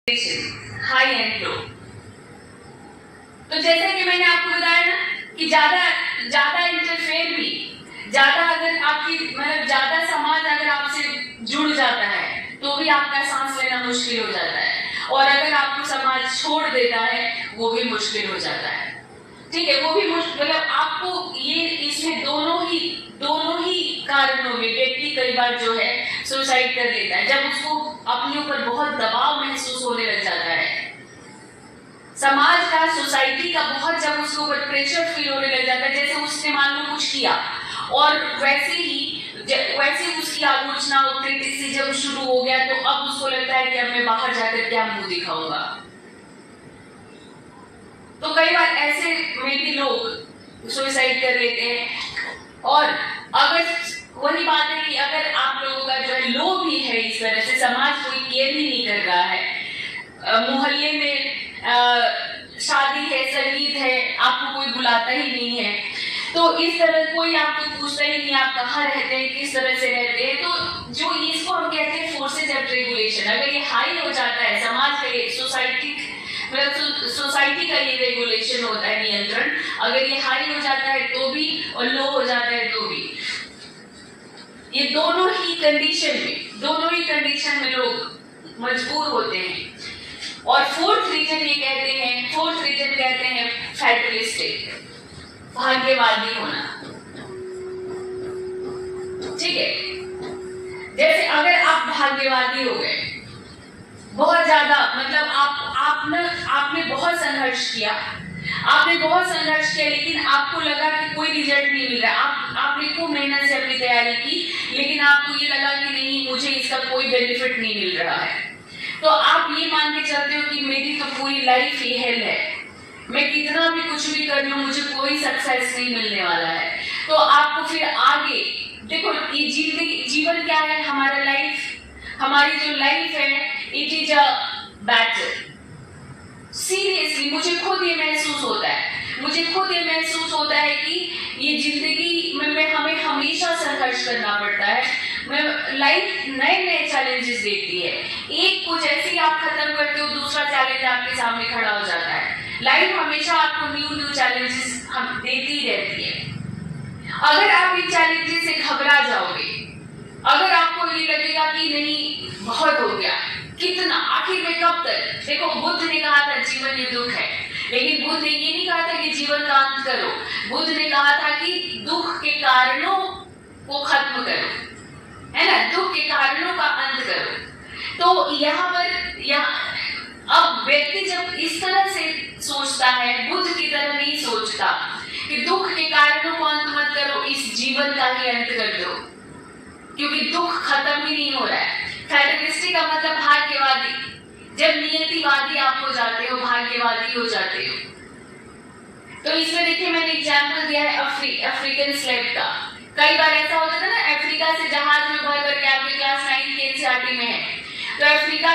High and low. तो जैसा कि मैंने आपको बताया ना कि ज्यादा ज्यादा इंटरफेयर भी, ज्यादा अगर आपकी मतलब ज्यादा समाज अगर आपसे जुड़ जाता है तो भी आपका सांस लेना मुश्किल हो जाता है, और अगर आपको समाज छोड़ देता है वो भी मुश्किल हो जाता है। ठीक है, वो भी मतलब आपको ये इसमें दोनों ही कारणों में व्यक्ति कई बार जो है सुसाइड कर लेता है, जब उसको अपने ऊपर बहुत दबाव महसूस होने लग जाता है, समाज का, सोसाइटी का बहुत जब उसके ऊपर प्रेशर फील होने लग जाता है, जैसे उसने मान लो कुछ किया और वैसे उसकी आलोचना और क्रिटिसिज्म शुरू हो गया, तो अब उसको लगता है कि अब मैं बाहर जाकर क्या मुंह दिखाऊंगा। तो कई बार ऐसे में भी लोग सुसाइड कर लेते हैं। और अगर वही बात है कि अगर आप लोगों का जो है लो भी है, इस तरह से समाज कोई केयर ही नहीं कर रहा है, मोहल्ले में शादी है, संगीत है, आपको कोई बुलाता ही नहीं है, तो इस तरह कोई आपको पूछता ही नहीं आप कहाँ रहते हैं, किस तरह से रहते हैं, तो जो इसको हम कहते हैं फोर्सेज ऑफ रेगुलेशन, अगर ये हाई हो जाता है, समाज का, सोसाइटी का ये रेगुलेशन होता है, नियंत्रण, अगर ये हाई हो जाता है तो भी और लो हो जाता है तो भी, ये दोनों ही कंडीशन में लोग मजबूर होते हैं। और फोर्थ रीजन कहते हैं फैटलिस्टिक, भाग्यवादी होना। ठीक है, जैसे अगर आप भाग्यवादी हो गए, बहुत ज्यादा मतलब आपने बहुत संघर्ष किया, लेकिन आपको लगा कि कोई रिजल्ट नहीं मिल रहा, आपने खूब मेहनत से अपनी तैयारी की, लेकिन आपको ये लगा कि नहीं, मुझे इसका कोई बेनिफिट नहीं मिल रहा है, तो आप ये मान के चलते हो कि मेरी तो पूरी लाइफ ही हेल है, मैं कितना भी कुछ भी कर लूं मुझे कोई सक्सेस नहीं मिलने वाला है। तो आपको फिर आगे देखो, ये जीवन क्या है, हमारी जो लाइफ है, it is a battle. Seriously मुझे खुद ये महसूस होता है कि ये जिंदगी में हमें हमेशा संघर्ष करना पड़ता है। लाइफ नए चैलेंजेस देती है, एक कुछ ऐसे ही आप खत्म करते हो, दूसरा चैलेंज आपके सामने खड़ा हो जाता है। लाइफ हमेशा आपको न्यू चैलेंजेस हम देती रहती है। अगर आप इन चैलेंजेस से घबरा जाओगे, अगर आपको ये लगेगा कि नहीं बहुत हो गया, कितना आखिर में कब तक, देखो बुद्ध ने कहा था जीवन ये दुख है, लेकिन बुद्ध ने ये नहीं कहा था कि जीवन का अंत करो, बुद्ध ने कहा था कि दुख के कारणों को खत्म करो, है ना, दुख के कारणों का अंत करो। तो यहाँ अब व्यक्ति जब इस तरह से सोचता है, बुद्ध की तरह नहीं सोचता कि दुख के कारणों को अंत मत करो, इस जीवन का ही अंत कर दो, क्योंकि दुख खत्म ही नहीं हो रहा है। फैटलिस्टिक का मतलब भाग्यवादी, जब नियतिवादी आप हो जाते हो, भाग्यवादी हो जाते हो। तो इसमें देखिए मैंने एग्जाम्पल दिया है अफ्रीकन स्लेव का। कई बार ऐसा होता था ना, अफ्रीका से जहाज में भर करके, आपके क्लास 9 की एनसीईआरटी में है, तो अफ्रीका